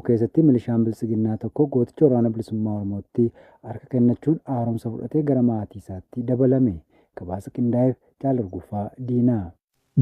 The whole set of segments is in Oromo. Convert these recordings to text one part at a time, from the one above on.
keessatti milishaan bilisiginnaa tokko gooticha waraana bilisummaa Oromootti harka kennachuun haaromsa fudhatee gara maatii isaatti dabalame. Gabaasa qindaa'eef Jaalargufaa Diinaa.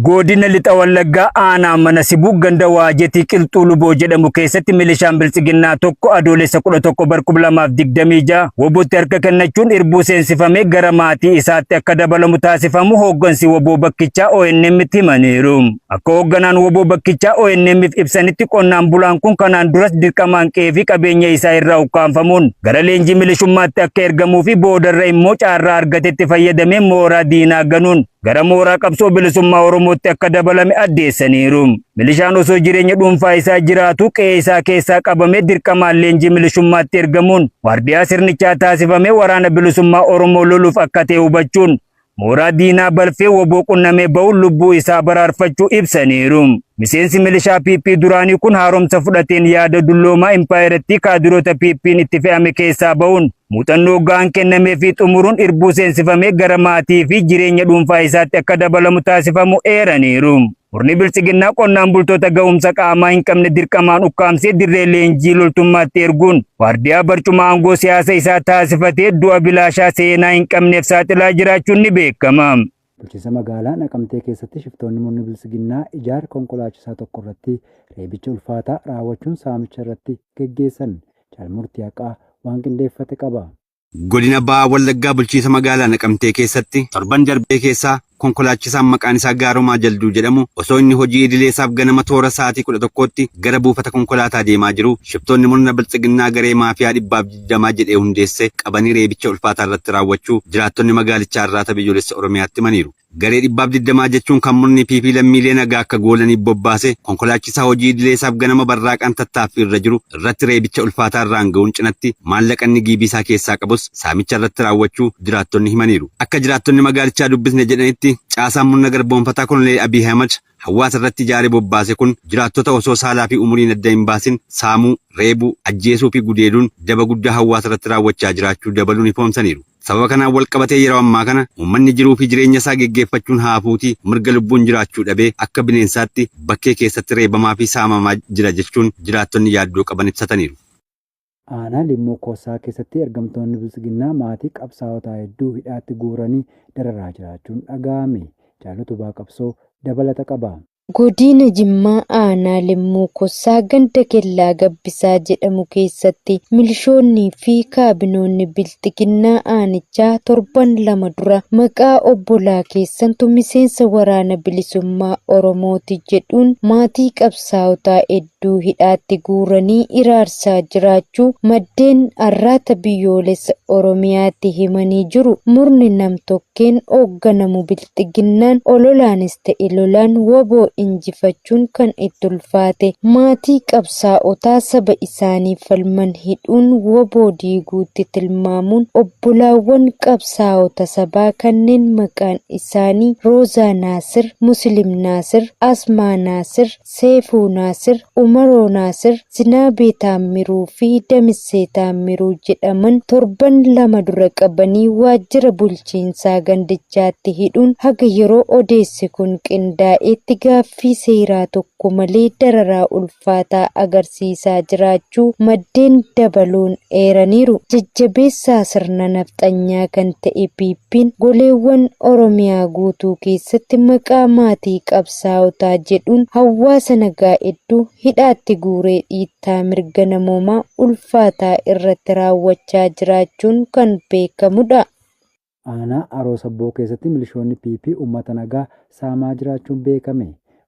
Godina lixa Wallaggaa aanaa mana Sibuu ganda Waajetii Qilxuu Luboo jedhamu keessatti milishaan bilisiginnaa tokko adoolessa 11 bara 2026 wobootti harka kennachuun irbuu seensifamee gara maatii isaatti akka dabalamu taasifamu hooggansi woboo bakkichaa ONM'tti himaniiru. Akka hoogganaan woboo bakkichaa ONM'if ibsanitti qonnaan bulaan kun kanaan duras dirqamaan qe'ee fi qabeenya isaa irraa ukkaanfamuun gara leenjii milishummaatti akka ergamuu fi boodarra immoo caarraa argatetti fayyadamee mooraa diinaa ganuun gara mooraa qabsoo bilisummaa Oromootti akka dabalame addeessaniiru. Milishaan osoo jireenya dhuunfaa isaa jiraatu qe'ee isaa keessaa qabamee dirqamaan leenjii milishummaatti ergamuun waardiyaa sirnichaa taasifamee waraana bilisummaa Oromoo loluuf akka ta'e hubachuun mooraa diinaa balfee woboo qunnamee ba'uun lubbuu isaa baraarfachuu ibsaniiru. Miseensi milishaa PP duraanii kun haaromsa fudhateen yaada dulloomaa impaayeratti kaadiroota PP'n itti fe'ame keessaa ba'uun muuxannoo ga'aan kennamee fi xumuruun irbuu seensifamee gara maatii fi jireenya dhuunfaa isaatti akka dabalamu taasifamu eeraniiru. Murni bilisiginnaa qonnaan bultoota ga'umsa qaamaa hin qabne dirqamaan ukkaamsee dirree leenjii loltummaatti erguun waardiyaa barcuma aangoo siyaasa isaa taasifatee du'a bilaashaa seenaa hin qabneef saaxilaa jiraachuun ni beekama. Bulchiinsa magaalaa Naqamtee keessatti shiftoonni murni bilisiginnaa ijaara konkolaachisaa tokko irratti reebicha ulfaataa raawwachuun saamicha irratti geggeessan. Jaalmurtii haqaa waan qindeeffate qaba. Godina Bahaa Wallaggaa bulchiinsa magaalaa Naqamtee keessatti torban darbee keessaa konkolaachisaan maqaan isaa Gaaromaa Jalduu jedhamu osoo inni hojii idileessaaf ganama toora sa'aatii 11tti gara buufata konkolaataa deemaa jiru shiftoonni murna bilisiginnaa garee maafiyaa 120 jedhee hundeesse qabanii reebicha ulfaataa irratti raawwachuu jiraattonni magaalichaa irraa biyyoolessa Oromiyaatti himaniiru. Garee 120 jechuun kan murni PP lammiilee nagaa akka goolaniif bobbaase konkolaachisaa hojii idileessaaf ganama barraaqaan tattaaffii irra jiru irratti reebicha ulfaataa irraan ga'uun cinatti maallaqni giibisaa keessaa qabus saamicha irratti raawwachuu jiraattonni himaniiru. Akka jiraattonni magaalichaa dubbisne jedhanitti caasaan murna garboonfataa Koloneel Abiy Ahmed hawaasa irratti ijaaree bobbaase kun jiraattota osoo saalaa fi umuriin adda hin baasin saamuu, reebuu, ajjeesuu fi gudeeduun daba guddaa hawaasa irratti raawwachaa jiraachuu dabaluun ifoomsaniiru. Sababa kanaan wal qabatee yeroo ammaa kana uummanni jiruu fi jireenya isaa geggeeffachuun haafuutii mirga lubbuun jiraachuu dhabee akka bineensaatti bakkee keessatti reebamaa fi saamamaa jira jechuun jiraattonni yaaddoo qaban ibsataniiru. Aanaa Limmoo Koosaa keessatti ergamtoonni bilisiginnaa maatii qabsaa'otaa hedduu hidhaatti guuranii dararaa jiraachuun dhaga'ame. Jaalatu Baaqabsoo dabalata qaba. Godina Jimmaa aanaa Limmoo Koosaa ganda Kellaa Gabbisaa jedhamu keessatti milishoonnii fi kaabinoonni bilisiginnaa aanichaa torban 2 dura maqaa obbolaa keessantu miseensa waraana bilisummaa Oromooti jedhuun maatii qabsaa'otaa hedduu hidhaatti guuranii iraarsaa jiraachuu maddeen arraata biyyoolessa Oromiyaatti himanii jiru. Murni nam-tokkeen hoogganamu bilisiginnaan ololaanis ta'e lolaan woboo injifachuun kan itti ulfaate maatii qabsaa'otaa saba isaanii falman hidhuun woboo diiguutti tilmaamuun obbolaawwan qabsaa'ota sabaa kanneen maqaan isaanii Roozaa Naasir, Muslim Naasir, Asmaa Naasir, Seefuu Naasir, Umaroo Naasir, Zinaabee Taammiruu fi Damissee Taammiruu jedhaman torban 2 dura qabanii waajjira bulchiinsaa gandichaatti hidhuun haga yeroo odeessi kun qindaa'etti gaaffii seeraa tokko malee dararaa ulfaataa agarsiisaa jiraachuu maddeen dabaluun eeraniiru. Jajjabeessaa sirna nafxanyaa kan ta'e PP'n goleewwan Oromiyaa guutuu keessatti maqaa maatii qabsaa'otaa jedhuun hawaasa nagaa hedduu hidhaatti guuree dhiittaa mirga namoomaa ulfaataa irratti raawwachaa jiraachuun kan beekamudha. Aanaa Aroosabboo keessatti milishoonni PP uummata nagaa saamaa jiraachuun beekame.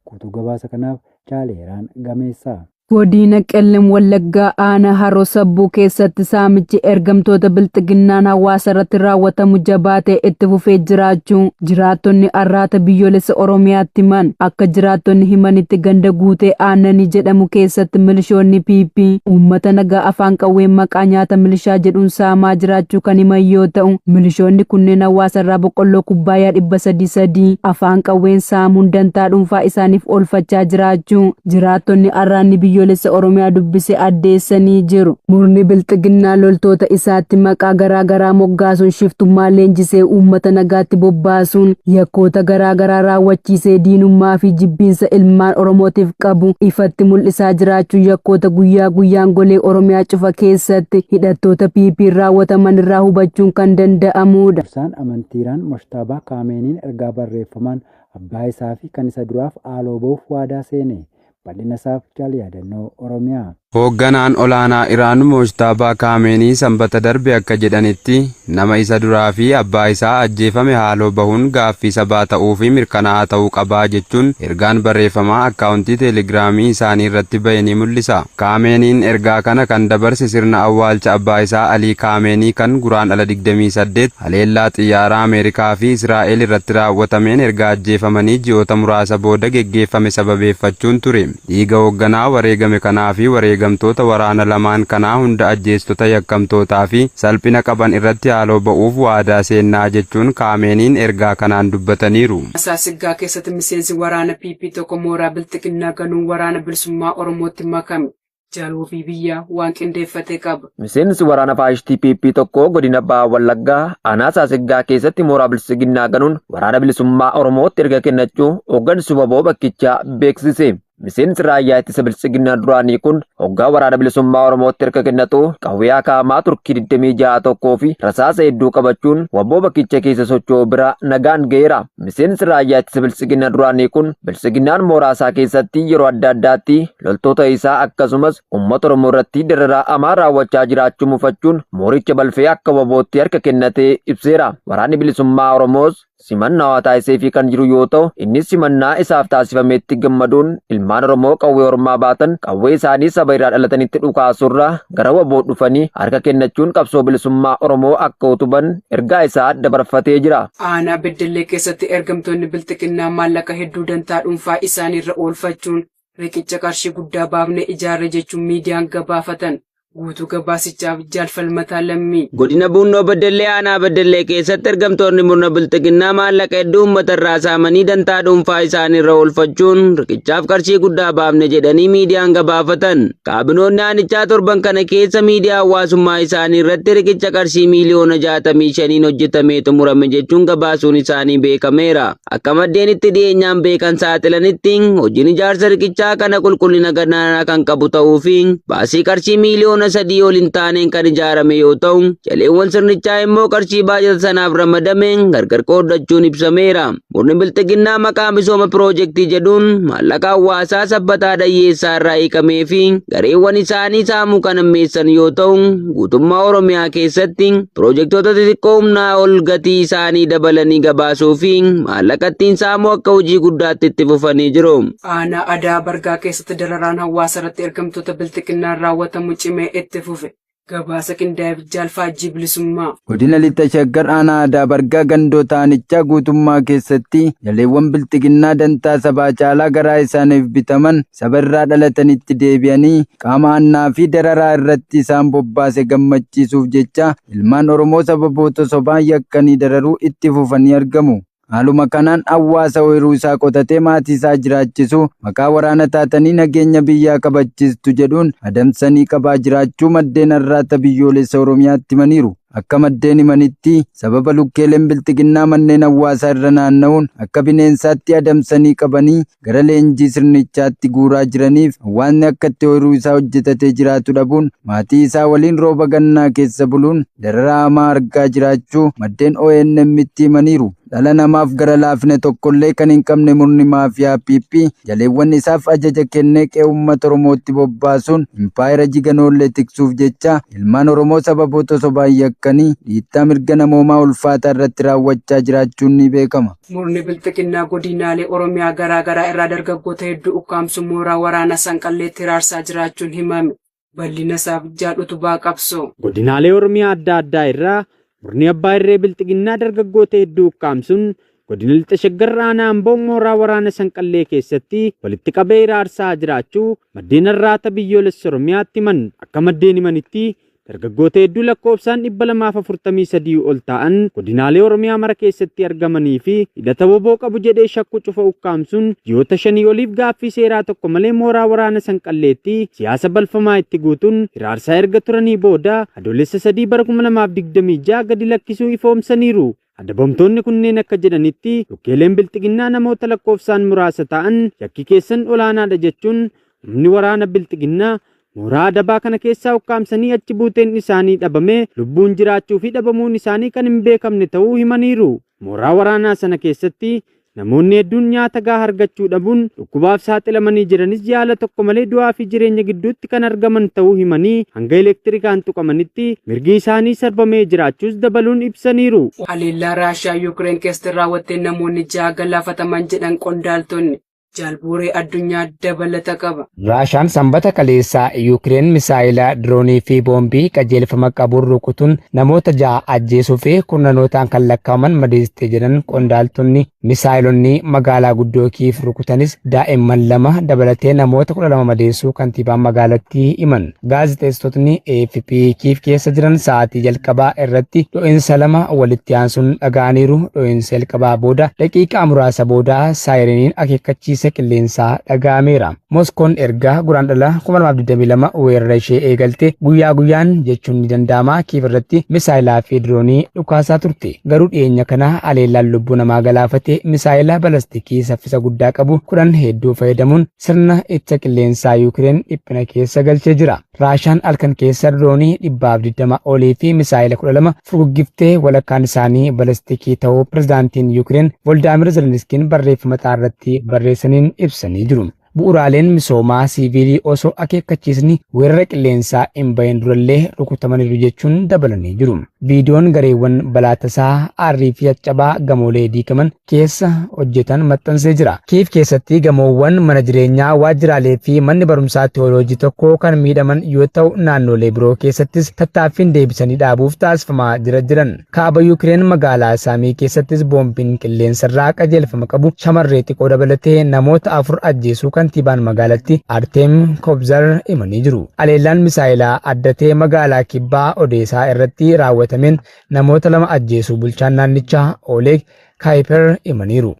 Guutuu gabaasa kanaaf Jaaleeraan Gameessaa. Godina Qellem Wallaggaa aanaa Haroo Sabbuu keessatti saamichi ergamtoota bilisiginnaan hawaasa irratti raawwatamu jabaatee itti fufee jiraachuu jiraattonni arraata biyyoolessa Oromiyaatti himan. Akka jiraattonni himanitti ganda guutee aananii jedhamu keessatti milishoonni PP uummata nagaa afaan qawween maqaa nyaata milishaa jedhuun saamaa jiraachuu kan himan yoo ta'u milishoonni kunneen hawaasa irraa boqqolloo kubbaayyaa 300 afaan qawween saamuun dantaa dhuunfaa isaaniif oolfachaa jiraachuu jiraattonni arraanni biyyoolessa biyyoolessa Oromiyaa dubbise addeessanii jiru. Murni bilxiginnaa loltoota isaatti maqaa garaagaraa moggaasuun shiftummaa leenjisee uummata nagaatti bobbaasuun yakkoota garaagaraa raawwachiisee diinummaa fi jibbiinsa ilmaan Oromootiif qabu ifatti mul'isaa jiraachuu yakkoota guyyaa guyyaan golee Oromiyaa cufa keessatti hidhattoota PP raawwataman irraa hubachuun kan danda'amudha. Isaan amantiiraan Moshtaabaa Kaameeniin ergaa barreeffamaan abbaa isaa fi kan isa duraaf haaloo ba'uuf waadaa seene. Bal'ina isaaf jaal yaadannoo Oromiyaa. Hoogganaan olaanaa Iraan Moshtaabaa Kaameenii sanbata darbe akka jedhanitti nama isa duraa fi abbaa isaa ajjeefame haaloo bahuun gaaffii sabaa ta'uu fi mirkanaa'aa ta'uu qabaa jechuun ergaan barreeffamaa akkaawuntii teelegiraamii isaanii irratti ba'e ni mul'isa. Kaameeniin ergaa kana kan dabarse sirna awwaalcha abbaa isaa Alii Kaameenii kan guraandhala 28 haleellaa xiyyaaraa Ameerikaa fi Israa'el irratti raawwatameen erga ajjeefamanii ji'oota muraasa booda geggeeffame sababeeffachuun ture. Dhiiga hoogganaa wareegame kanaa fi wareegamtoota waraana lamaan kanaa hunda ajjeestota yakkamtootaa fi salphina qaban irratti haaloo ba'uuf waadaa seennaa jechuun Kaameeniin ergaa kanaan dubbataniiru. Saasiggaa keessatti miseensi waraana PP tokko mooraa bilxiginnaa ganuun waraana bilisummaa Oromootti makame. Jaaluu fi biyyaa waan qindeeffate qaba. Miseensi waraana faashistii PP tokko godina Bahaa Wallaggaa aanaa Saasiggaa keessatti mooraa bilxiginnaa ganuun waraana bilisummaa Oromootti erga kennachuu hooggansi WBO bakkichaa beeksise. Miseensi raayyaa ittisa bilxiginnaa duraanii kun hoggaa waraana bilisummaa Oromootti erga kennatu qawwee akaamaa turkii 26 fi rasaasa hedduu qabachuun WBO bakkicha keessa socho'u bira nagaan ga'eera. Miseensi raayyaa ittisa bilxiginnaa duraanii kun bilxiginnaan mooraa isaa keessatti yeroo adda addaatti loltoota isaa akkasumas uummata Oromoo irratti dararaa hamaa raawwachaa jiraachuu mufachuun mooricha balfee akka WBOtti harka kennatee ibseera. Waraanni bilisummaa Oromoos simannaa taasisee fi kan jiru yoo ta'u innis simannaa isaaf taasifameetti gammaduun ilmaan Oromoo qawwee ormaa baatan qawwee isaanii saba irraa dhalatanitti dhukaasurra gara WBO dhufanii harka kennachuun qabsoo bilisummaa Oromoo akka utuban ergaa isaa dabarfatee jira. Aanaa Beddellee keessatti ergamtoonni bilxiginnaa maallaqa hedduu dantaa dhuunfaa isaaniirra oolfachuun riqicha qarshii guddaa baafne ijaarre jechuun miidiyaan gabaafatan. Guutuu gabaasichaaf jaalfalmataa lammii. Godina Bunnoo Beddellee aanaa Beddellee keessatti ergamtoonni murna bilxiginnaa maallaqa hedduu uummata irraa saamanii dantaa dhuunfaa isaaniirra oolfachuun riqichaaf qarshii guddaa baafne jedhanii miidiyaan gabaafatan. Kaabinoonni aanichaa torban kana keessa miidiyaa hawaasummaa isaanii irratti riqicha qarshii miliyoona 65 hojjetamee xumurame jechuun gabaasuun isaanii beekameera. Akka maddeen itti dhiyeenyaan beekan saaxilanitti hojiin ijaarsa riqichaa kana qulqullina ganaanaa kan qabu ta'uu fi baasii qarshii miliyoona 3 ol hin taaneen kan ijaarame yoo ta'u jaleewwan sirnichaa immoo qarshii baajata sanaaf ramadameen gargar qoodachuun ibsameera. Murni bilxiginnaa maqaa misooma piroojeektii jedhuun maallaqa hawaasaa sabbataa dhayyeessaa irraa hiikamee fi gareewwan isaanii saamuu kan ammeessan yoo ta'u guutummaa Oromiyaa keessatti piroojeektoota xixiqqoo humnaa ol gatii isaanii dabalanii gabaasuu fi maallaqa ittiin saamuu akka hojii guddaatti itti fufanii jiru. Aanaa Adaa Bargaa keessatti dararaan hawaasa irratti ergamtoota bilxiginnaan raawwatamu cimee itti fufe. Gabaasa qindaa'eef jaalfaajii bilisummaa. Godina Lixa Shaggar aanaa Adaa Bargaa gandoota aanichaa guutummaa keessatti jaleewwan bilxiginnaa dantaa sabaa caalaa garaa isaaniif bitaman saba irraa dhalatanitti deebi'anii qaama hannaa fi dararaa irratti isaan bobbaase gammachiisuuf jecha ilmaan Oromoo sababoota sobaan yakkanii dararuu itti fufanii argamu. Haaluma kanaan hawaasa ooyiruu isaa qotatee maatii isaa jiraachisu maqaa waraana taatanii nageenya biyyaa kabachiistu jedhuun adamsanii qabaa jiraachuu maddeen har'aata biyyoolessa Oromiyaatti himaniiru. Akka maddeen himanitti sababa lukkeeleen bilxiginnaa manneen hawaasaa irra naanna'uun akka bineensaatti adamsanii qabanii gara leenjii sirnichaatti guuraa jiraniif hawaasni akka itti ooyiruu isaa hojjetatee jiraatu dhabuun maatii isaa waliin rooba gannaa keessa buluun dararaa hamaa argaa jiraachuu maddeen ONM itti himaniiru. Dhala namaaf gara laafina tokkollee kan hin qabne murni maafiyaa PP jaleewwan isaaf ajaja kennee qe'ee uummata Oromootti bobbaasuun impaayera jiganoollee tiksuuf jecha ilmaan Oromoo sababoota sobaan yakkanii dhiittaa mirga namoomaa ulfaataa irratti raawwachaa jiraachuun ni beekama. Murni bilxiginnaa godinaalee Oromiyaa garaa irraa dargaggoota hedduu ukkaamsu mooraa waraana Sanqalleetti raarsaa jiraachuun himame. Bal'ina isaaf jaalutubaa qabsoo. Godinaalee Oromiyaa adda addaa irraa murni abbaa irree bilxiginnaa dargaggoota hedduu ukkaamsuun godina Lixa Shaggar aanaa Amboo mooraa waraana Sanqallee keessatti walitti qabee raarsaa jiraachuu maddeen har'aata biyyoolessa Oromiyaatti himan. Akka maddeen himanitti dargaggoota hedduu lakkoofsaan 243 ol ta'an godinaalee Oromiyaa mara keessatti argamanii fi hidhata boboo qabu jedhee shakku cufa ukkaamsuun ji'oota 5 oliif gaaffii seeraa tokko malee mooraa waraana Sanqalleetti siyaasa balfamaa itti guutuun hiraarsaa erga turanii booda adoolessa 3 bara 2026 gadi lakkisuu ifoomsaniiru. Adabamtoonni kunneen akka jedhanitti lukkeeleen bilxiginnaa namoota lakkoofsaan muraasa ta'an yakki keessan olaanaadha jechuun humni waraana bilxiginnaa mooraa adabaa kana keessaa ukkaamsanii achi buuteen isaanii dhabamee lubbuun jiraachuu fi dhabamuun isaanii kan hin beekamne ta'uu himaniiru. Mooraa waraanaa sana keessatti namoonni hedduun nyaata gahaa argachuu dhabuun dhukkubaaf saaxilamanii jiranis yaala tokko malee du'aa fi jireenya gidduutti kan argaman ta'uu himanii hanga elektirikaan tuqamanitti mirgi isaanii sarbamee jiraachuus dabaluun ibsaniiru. Haleellaa Raashiyaa Yuukireen keessatti raawwattee namoonni 6 galaafataman jedhan qondaaltonni jaalbuuree addunyaa dabalata qaba. Raashaan sanbata kaleessaa Yuukireen misaayila diroonii fi boombii qajeelfama qabuun rukutuun namoota 6 ajjeesuu fi kurnanootaan kan lakkaa'aman madeessitee jedhan qondaaltonni misaayilonni magaalaa guddoo Kiif rukutanis daa'imman 2 dabalatee namoota 12 madeessuu kantiibaan magaalattii himan. Gaazexeessitootni AFP Kiif keessa jiran sa'aatii jalqabaa irratti dho'iinsa 2 walitti aansuun dhaga'aniiru. Dho'iinsa jalqabaa booda daqiiqaa muraasa booda saayiriniin akeekkachiisa qilleensaa dhaga'ameera. Moskoon erga guraandhala 2022 weerara ishee eegalte guyyaa guyyaan jechuun ni danda'ama Kiif irratti misaayilaa fi diroonii dhukaasaa turte. Garuu dhiyeenya kana haleellaan lubbuu namaa galaafate misaayila balastikii saffisa guddaa qabu 10 hedduu fayyadamuun sirna ittisa qilleensaa Yuukireen dhiphina keessa galchee jira. Raashaan halkan keessa diroonii 120 olii fi misaayila 12 furguggiftee walakkaan isaanii balastikii ta'uu pirezidaantiin Yuukireen Volodimir Zelenskiin barreeffama irratti barreessaniin ibsanii jiru. Bu'uuraaleen misoomaa siivilii osoo akeekkachiisni weerara qilleensaa hin bahin durallee rukutamaniiru jechuun dabalanii jiru. Viidiyoon gareewwan balaa tasaa aarrii fi caccabaa gamoolee diigaman keessa hojjetan maxxansee jira. Kiif keessatti gamoowwan mana jireenyaa, waajjiraalee fi manni barumsaa teewooloojii tokko kan miidhaman yoo ta'u naannolee biroo keessattis tattaaffiin deebisanii dhaabuuf taasifamaa jiran. Kaaba Yuukireen magaalaa Saamii keessattis boombiin qilleensarraa qajeelfama qabu shamarree xiqqoo dabalatee namoota 4 ajjeesuu kantiibaan magaalatti Artem Kobzar himanii jiru. Haleellaan misaayilaa addatee magaalaa kibbaa Odeesaa irratti raawwatameen namoota 2 ajjeesuu bulchaan naannichaa Oleg Kaayiper himaniiru.